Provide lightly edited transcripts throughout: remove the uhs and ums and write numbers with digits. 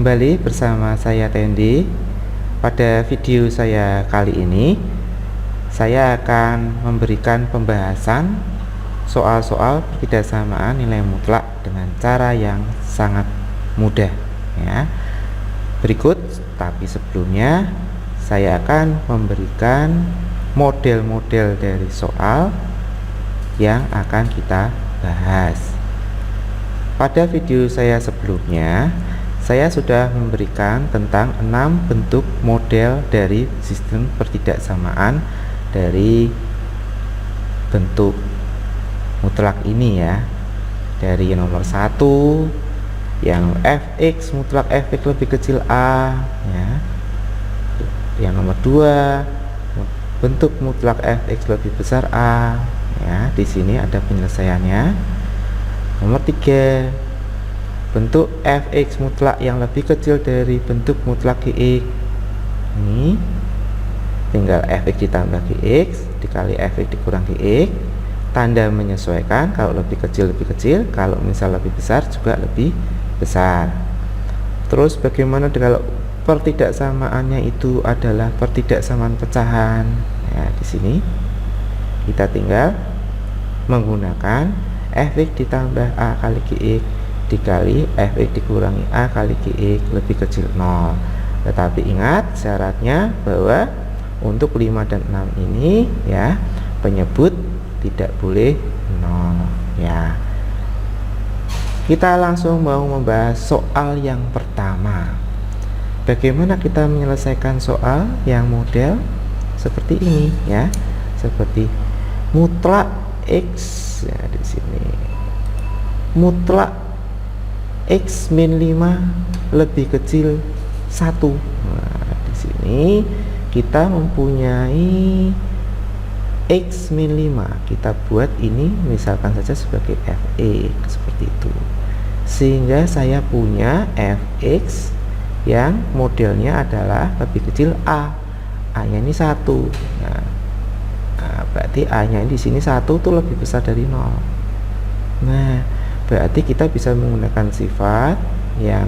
Kembali bersama saya Tendi. Pada video saya kali ini, saya akan memberikan pembahasan soal-soal pertidaksamaan nilai mutlak dengan cara yang sangat mudah ya. Berikut, tapi sebelumnya saya akan memberikan model-model dari soal yang akan kita bahas. Pada video saya sebelumnya, saya sudah memberikan tentang 6 bentuk model dari sistem pertidaksamaan dari bentuk mutlak ini ya. Dari nomor 1 yang fx mutlak fx lebih kecil a ya. Yang nomor 2 bentuk mutlak fx lebih besar a ya. Di sini ada penyelesaiannya. Nomor 3 bentuk fx mutlak yang lebih kecil dari bentuk mutlak gx. Ini tinggal fx ditambah gx dikali fx dikurang gx, tanda menyesuaikan, kalau lebih kecil, kalau misal lebih besar juga lebih besar. Terus bagaimana kalau pertidaksamaannya itu adalah pertidaksamaan pecahan ya. Di sini kita tinggal menggunakan fx ditambah a kali gx dikali fx dikurangi a kali gx lebih kecil 0. Tetapi ingat syaratnya bahwa untuk 5 dan 6 ini ya, penyebut tidak boleh 0 ya. Kita langsung mau membahas soal yang pertama. Bagaimana kita menyelesaikan soal yang model seperti ini ya, seperti mutlak x ya. Di sini mutlak x min 5 lebih kecil 1. Nah, di sini kita mempunyai x min 5. Kita buat ini misalkan saja sebagai fx seperti itu. Sehingga saya punya fx yang modelnya adalah lebih kecil a. A-nya ini 1. Nah, berarti a-nya di sini 1 tuh lebih besar dari 0. Nah, berarti kita bisa menggunakan sifat yang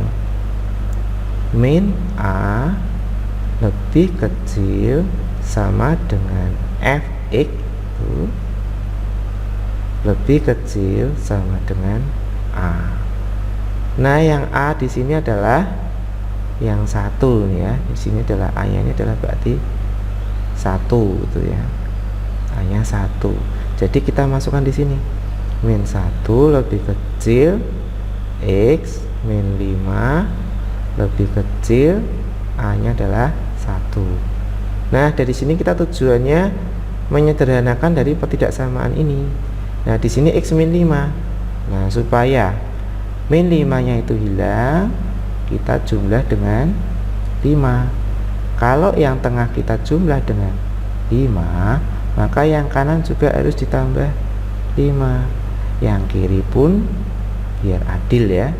min a lebih kecil sama dengan fx itu lebih kecil sama dengan a. Nah, yang a di sini adalah yang 1 ya. Di sini adalah a-nya, ini adalah berarti 1 itu ya. A-nya 1. Jadi kita masukkan di sini min 1 lebih kecil x min 5 lebih kecil a nya adalah 1. Nah, dari sini kita tujuannya menyederhanakan dari pertidaksamaan ini. Nah, di sini x min 5. Nah, supaya min 5 nya itu hilang, kita jumlah dengan 5. Kalau yang tengah kita jumlah dengan 5, maka yang kanan juga harus ditambah 5. Yang kiri pun biar adil ya,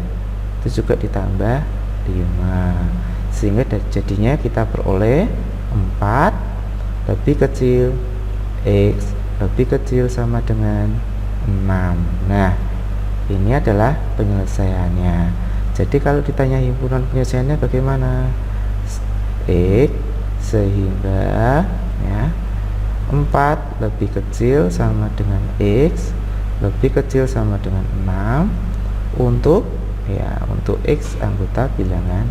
itu juga ditambah 5, sehingga jadinya kita peroleh 4 lebih kecil x lebih kecil sama dengan 6. Nah, ini adalah penyelesaiannya. Jadi kalau ditanya himpunan penyelesaiannya bagaimana, x sehingga ya 4 lebih kecil sama dengan x lebih kecil sama dengan 6 untuk x anggota bilangan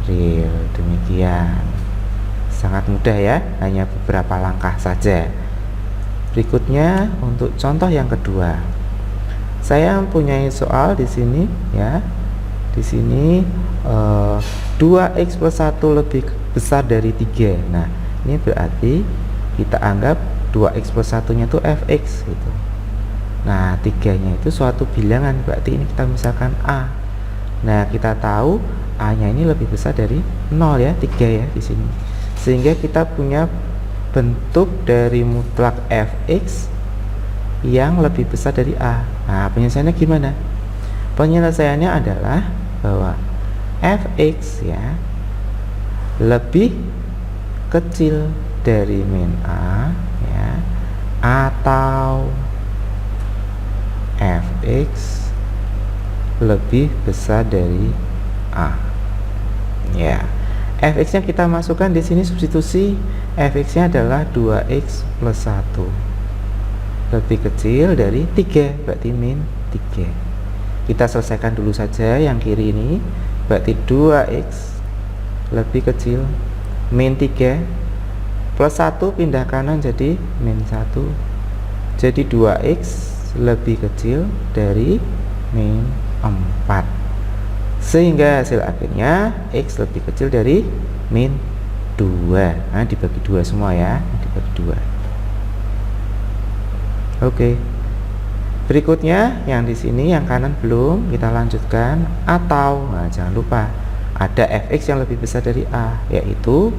real. Demikian, sangat mudah ya, hanya beberapa langkah saja. Berikutnya untuk contoh yang kedua, saya mempunyai soal di sini ya. Di sini 2x plus 1 lebih besar dari 3. Nah, ini berarti kita anggap 2x plus 1 nya itu fx gitu. Nah, 3 nya itu suatu bilangan, berarti ini kita misalkan a. Nah, kita tahu a nya ini lebih besar dari 0 ya, 3 ya di sini. Sehingga kita punya bentuk dari mutlak fx yang lebih besar dari a. Nah, penyelesaiannya gimana? Penyelesaiannya adalah bahwa fx ya lebih kecil dari min a ya, atau fx lebih besar dari a. Ya, fx-nya kita masukkan di sini, substitusi. Fx-nya adalah 2x plus 1 lebih kecil dari 3, berarti min 3. Kita selesaikan dulu saja yang kiri ini, berarti 2x lebih kecil min 3 plus 1 pindah kanan jadi min 1, jadi 2x lebih kecil dari min 4, sehingga hasil akhirnya x lebih kecil dari min 2. Nah, dibagi 2 semua ya, dibagi 2. Oke. Berikutnya yang di sini yang kanan belum, kita lanjutkan. Atau, nah jangan lupa ada fx yang lebih besar dari a, yaitu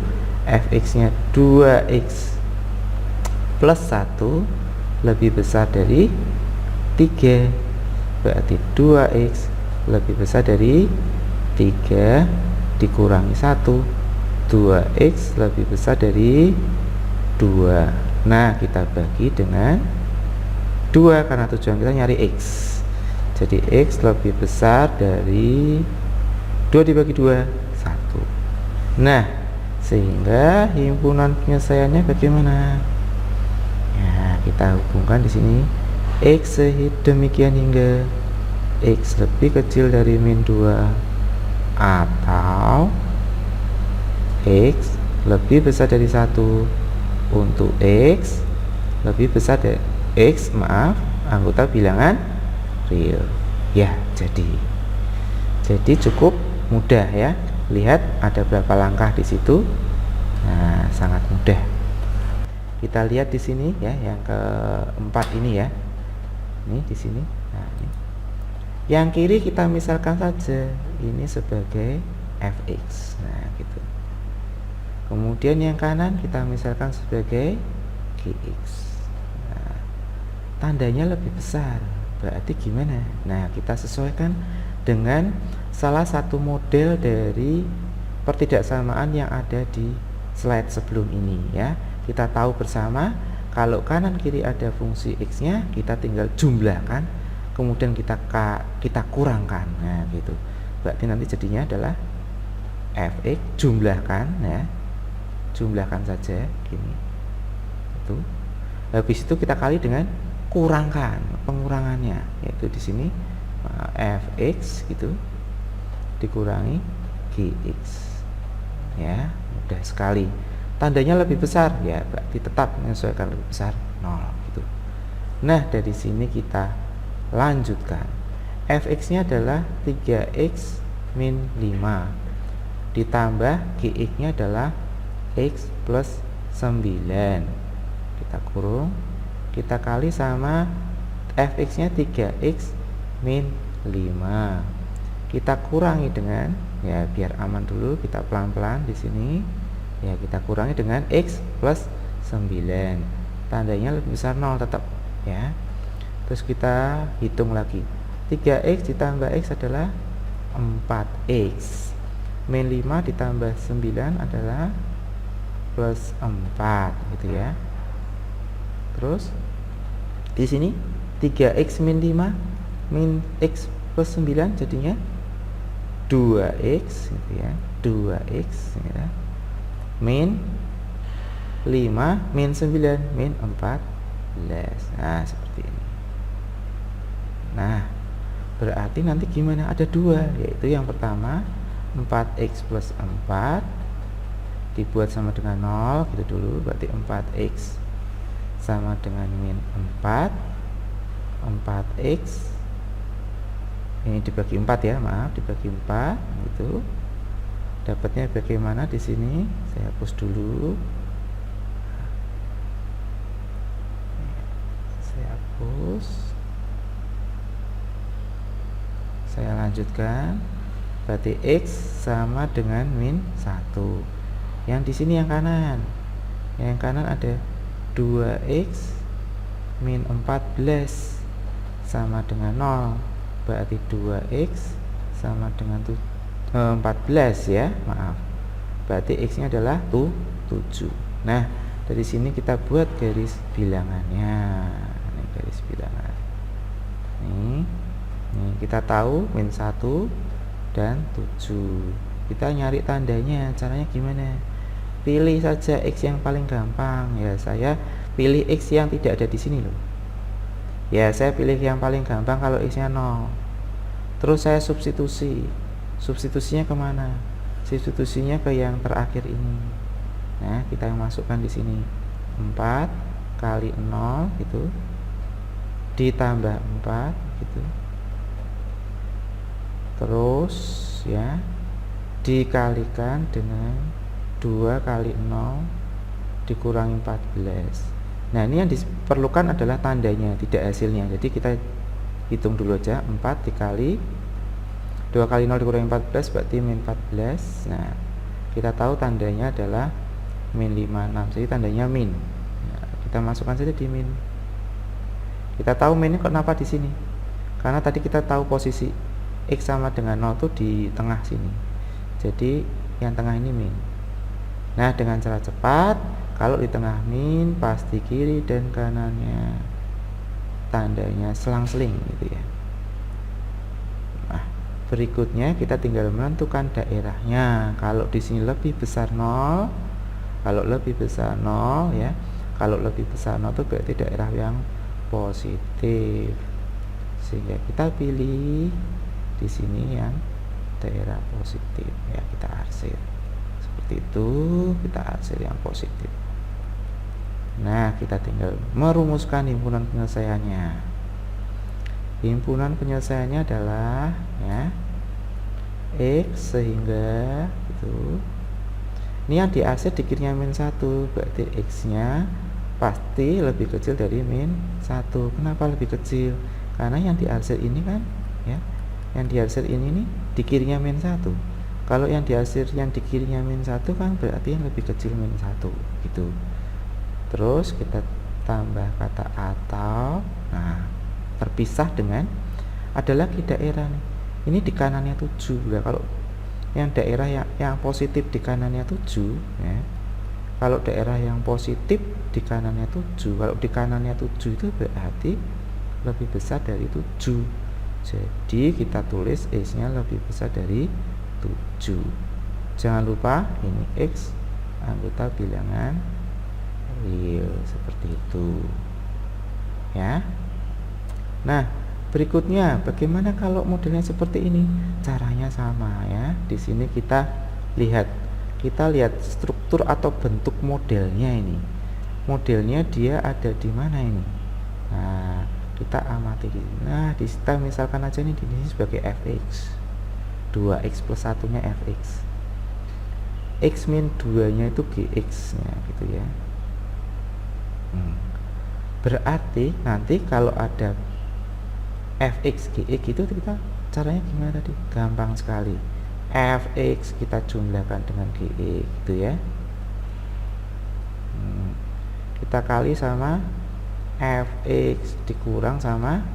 fx-nya 2x plus 1 lebih besar dari 3, berarti 2x lebih besar dari 3 dikurangi 1, 2x lebih besar dari 2. Nah, kita bagi dengan 2 karena tujuan kita nyari x. Jadi x lebih besar dari 2 dibagi 2, 1. Nah, sehingga himpunan penyelesaiannya bagaimana? Ya, kita hubungkan di sini x demikian hingga x lebih kecil dari min 2 atau x lebih besar dari 1 untuk x lebih besar dari anggota bilangan real. Ya, jadi cukup mudah ya. Lihat ada berapa langkah di situ. Nah, sangat mudah. Kita lihat di sini ya, yang keempat ini ya. Ini di sini. Nah, ini. Yang kiri kita misalkan saja ini sebagai fx. Nah, gitu. Kemudian yang kanan kita misalkan sebagai gx. Tandanya lebih besar, berarti gimana? Nah, kita sesuaikan dengan salah satu model dari pertidaksamaan yang ada di slide sebelum ini ya. Kita tahu bersama kalau kanan kiri ada fungsi x-nya, kita tinggal jumlahkan, kemudian kita kurangkan. Nah, gitu. Berarti nanti jadinya adalah fx jumlahkan ya. Jumlahkan saja gini. Itu. Habis itu kita kali dengan kurangkan pengurangannya, yaitu di sini fx gitu dikurangi gx. Ya, mudah sekali. Tandanya lebih besar ya, berarti tetap menyesuaikan lebih besar 0 gitu. Nah, dari sini kita lanjutkan. Fx-nya adalah 3x min 5 ditambah gx-nya adalah x plus 9. Kita kurung, kita kali sama fx-nya 3x min 5. Kita kurangi dengan, ya biar aman dulu kita pelan-pelan di sini. Ya, kita kurangi dengan x plus 9. Tandanya lebih besar 0 tetap ya. Terus kita hitung lagi. 3x ditambah x adalah 4x. Min 5 ditambah 9 adalah plus 4 gitu ya. Terus di sini 3x min 5 min x plus 9 jadinya 2x gitu ya. 2x gitu. Min 5 min 9 min 14. Nah, seperti ini. Nah, berarti nanti gimana? Ada 2, yaitu yang pertama 4x plus 4 dibuat sama dengan 0 gitu dulu, berarti 4x sama dengan min 4. 4x ini dibagi 4 ya, maaf, dibagi 4 gitu. Dapatnya bagaimana di sini? Saya hapus dulu. Saya hapus. Saya lanjutkan. Berarti x sama dengan min 1. Yang di sini yang kanan. Yang kanan ada 2x min 14 sama dengan 0, berarti 2x sama dengan 14 ya, maaf, berarti x nya adalah 7. Nah, dari sini kita buat garis bilangannya. Ini garis bilangan ini kita tahu min 1 dan 7. kita nyari tandanya. Caranya gimana? Pilih saja X yang paling gampang. Ya, saya pilih X yang tidak ada di sini loh. Ya, saya pilih yang paling gampang kalau X-nya 0. Terus saya substitusi. Substitusinya kemana? Substitusinya ke yang terakhir ini. Nah, kita yang masukkan di sini 4 kali 0 gitu, ditambah 4 gitu. Terus ya, dikalikan dengan 2 kali 0 dikurangi 14. Nah, ini yang diperlukan adalah tandanya, tidak hasilnya. Jadi kita hitung dulu aja, 4 dikali 2 kali 0 dikurangi 14 berarti min 14. Nah, kita tahu tandanya adalah min 56, jadi tandanya min. Nah, kita masukkan saja di min. Kita tahu minnya kenapa di sini, karena tadi kita tahu posisi X sama dengan 0 itu di tengah sini, jadi yang tengah ini min. Nah, dengan cara cepat, kalau di tengah min pasti kiri dan kanannya tandanya selang-seling gitu ya. Nah, berikutnya kita tinggal menentukan daerahnya. Kalau di sini lebih besar 0, kalau lebih besar 0 ya, kalau lebih besar 0 itu berarti daerah yang positif, sehingga kita pilih di sini yang daerah positif ya, kita arsir seperti itu, kita arsir yang positif. Nah, kita tinggal merumuskan himpunan penyelesaiannya. Himpunan penyelesaiannya adalah ya X sehingga itu, ini yang diarsir di kirinya min 1, berarti X nya pasti lebih kecil dari min 1. Kenapa lebih kecil? Karena yang diarsir ini kan ya, yang diarsir ini nih di kirinya min 1. Kalau yang diarsir yang di kirinya min 1 kan berarti yang lebih kecil min 1 gitu. Terus kita tambah kata atau. Nah, terpisah dengan ada lagi daerah nih. Ini di kanannya 7. Nah, kalau yang daerah yang positif di kanannya 7 ya. Kalau daerah yang positif di kanannya 7, kalau di kanannya 7 itu berarti lebih besar dari 7. Jadi kita tulis X-nya lebih besar dari 7. Jangan lupa ini X anggota bilangan real seperti itu. Ya. Nah, berikutnya bagaimana kalau modelnya seperti ini? Caranya sama ya. Di sini kita lihat struktur atau bentuk modelnya ini. Modelnya dia ada di mana ini? Nah, kita amati. Nah, kita misalkan aja ini di sini sebagai fx. 2x plus 1-nya fx. X min 2-nya itu gx nya gitu ya. Berarti nanti kalau ada fx gx itu kita caranya gimana tadi? Gampang sekali. Fx kita jumlahkan dengan gx gitu ya. Kita kali sama fx dikurang sama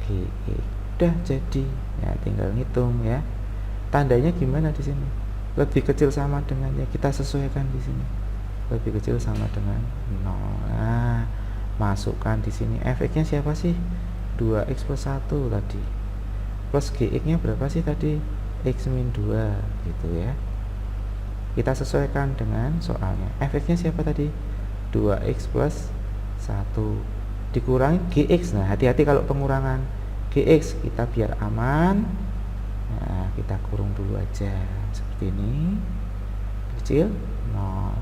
gx. Udah jadi. Ya, tinggal ngitung ya. Tandanya gimana di sini? Lebih kecil sama dengan, ya kita sesuaikan di sini. Lebih kecil sama dengan 0. Nah, masukkan di sini fx-nya siapa sih? 2x plus 1 tadi. Plus gx-nya berapa sih tadi? X min 2 gitu ya. Kita sesuaikan dengan soalnya. Fx-nya siapa tadi? 2x plus 1 dikurangi gx. Nah, hati-hati kalau pengurangan gx, kita biar aman. Nah, kita kurung dulu aja seperti ini. Kecil 0.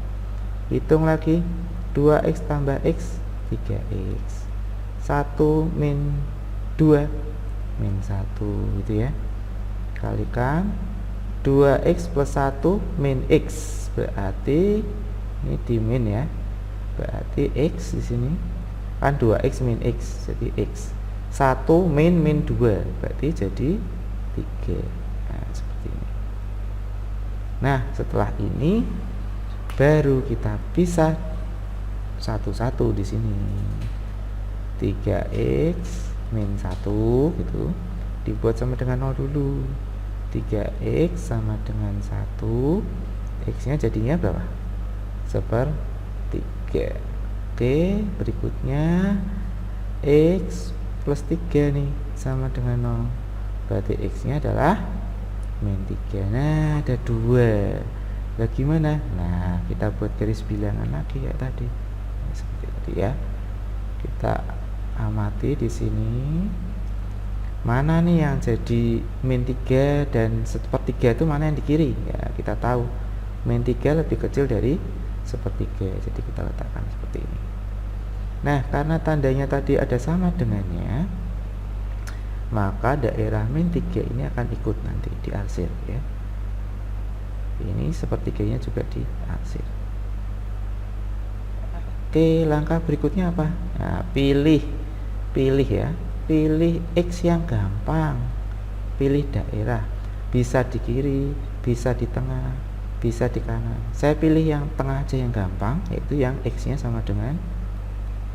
Hitung lagi 2x tambah x 3x. 1 min 2 min 1 gitu ya. Kalikan 2x plus 1 min x, berarti ini di min ya. Berarti x di sini kan 2x min x, jadi x. 1 min 2 berarti jadi 3. Nah, seperti ini. Nah, setelah ini baru kita pisah satu-satu di sini. 3x min 1 gitu dibuat sama dengan 0 dulu. 3x sama dengan 1, x nya jadinya berapa? 1/3. Oke, berikutnya x plus 3 nih sama dengan 0, berarti x nya adalah min 3. Nah, ada 2. Nah, gimana? Nah, kita buat garis bilangan lagi ya tadi. Nah, seperti tadi ya. Kita amati di sini. Mana nih yang jadi min 3 dan sepertiga itu mana yang di kiri? Ya, kita tahu min 3 lebih kecil dari sepertiga. Jadi kita letakkan seperti ini. Nah, karena tandanya tadi ada sama dengannya, maka daerah min 3 ini akan ikut nanti diarsir ya. Ini sepertiganya juga diarsir. Oke, langkah berikutnya apa? Nah, pilih ya. Pilih X yang gampang. Pilih daerah. Bisa di kiri, bisa di tengah, bisa di kanan. Saya pilih yang tengah aja yang gampang, yaitu yang X-nya sama dengan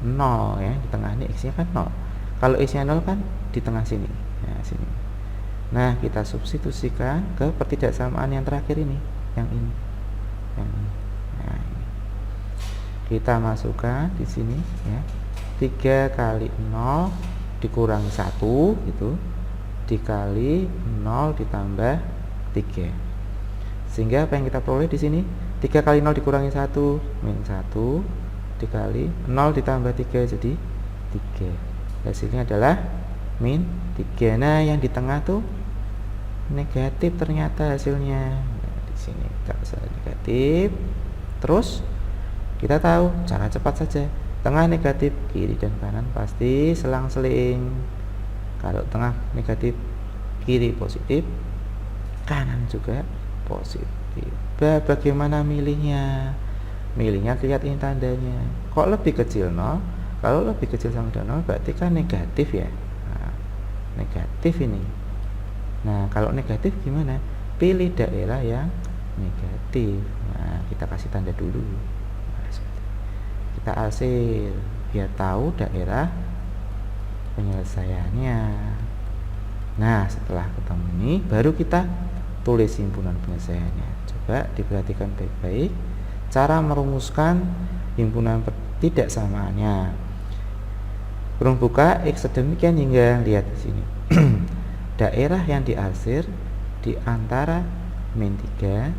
0 ya. Di tengah ini X-nya kan 0. Kalau X-nya 0 kan di tengah sini. Nah, sini. Nah, kita substitusikan ke pertidaksamaan yang terakhir ini, yang ini. Yang ini. Nah, ini. Kita masukkan di sini ya. 3 kali 0 dikurangi 1 gitu, dikali 0 ditambah 3. Sehingga apa yang kita peroleh di sini? 3 kali 0 dikurangi 1 min 1 dikali 0 ditambah 3 jadi 3. Hasilnya adalah min 3. Nah, yang di tengah tuh negatif ternyata hasilnya. Nah, di sini kita bisa negatif. Terus kita tahu cara cepat saja. Tengah negatif, kiri dan kanan pasti selang-seling. Kalau tengah negatif, kiri positif, kanan juga positif. Bagaimana milihnya? Milihnya lihat ini tandanya. Kok lebih kecil 0? Kalau lebih kecil sama dengan 0 berarti kan negatif ya. Nah, negatif ini. Nah, kalau negatif gimana? Pilih daerah yang negatif. Nah, kita kasih tanda dulu. Nah, kita arsir biar tahu daerah penyelesaiannya. Nah, setelah ketemu ini baru kita tulis himpunan penyelesaiannya. Coba diperhatikan baik-baik cara merumuskan himpunan pertidaksamaannya. Kurung buka X sedemikian hingga, lihat di sini. Daerah yang diarsir di antara min 3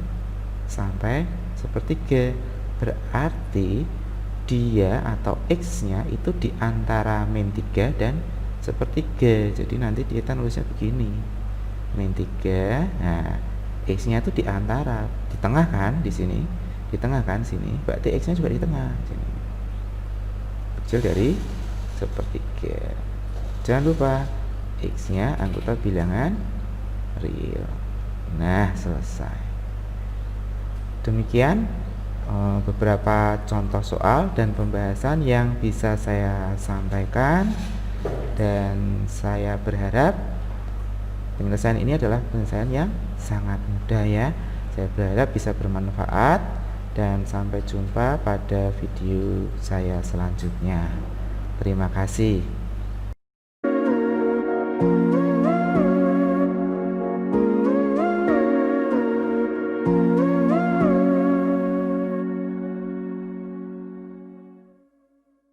sampai sepertiga, berarti dia atau X-nya itu di antara min 3 dan sepertiga. Jadi nanti kita nulisnya begini. Min 3, nah X-nya itu di antara, di tengah kan di sini. Di tengah kan sini. Berarti X-nya juga di tengah sini. Kecil dari sepertiga. Jangan lupa X-nya anggota bilangan real. Nah, selesai. Demikian beberapa contoh soal dan pembahasan yang bisa saya sampaikan, dan saya berharap penyelesaian ini adalah penyelesaian yang sangat mudah ya. Saya berharap bisa bermanfaat, dan sampai jumpa pada video saya selanjutnya. Terima kasih.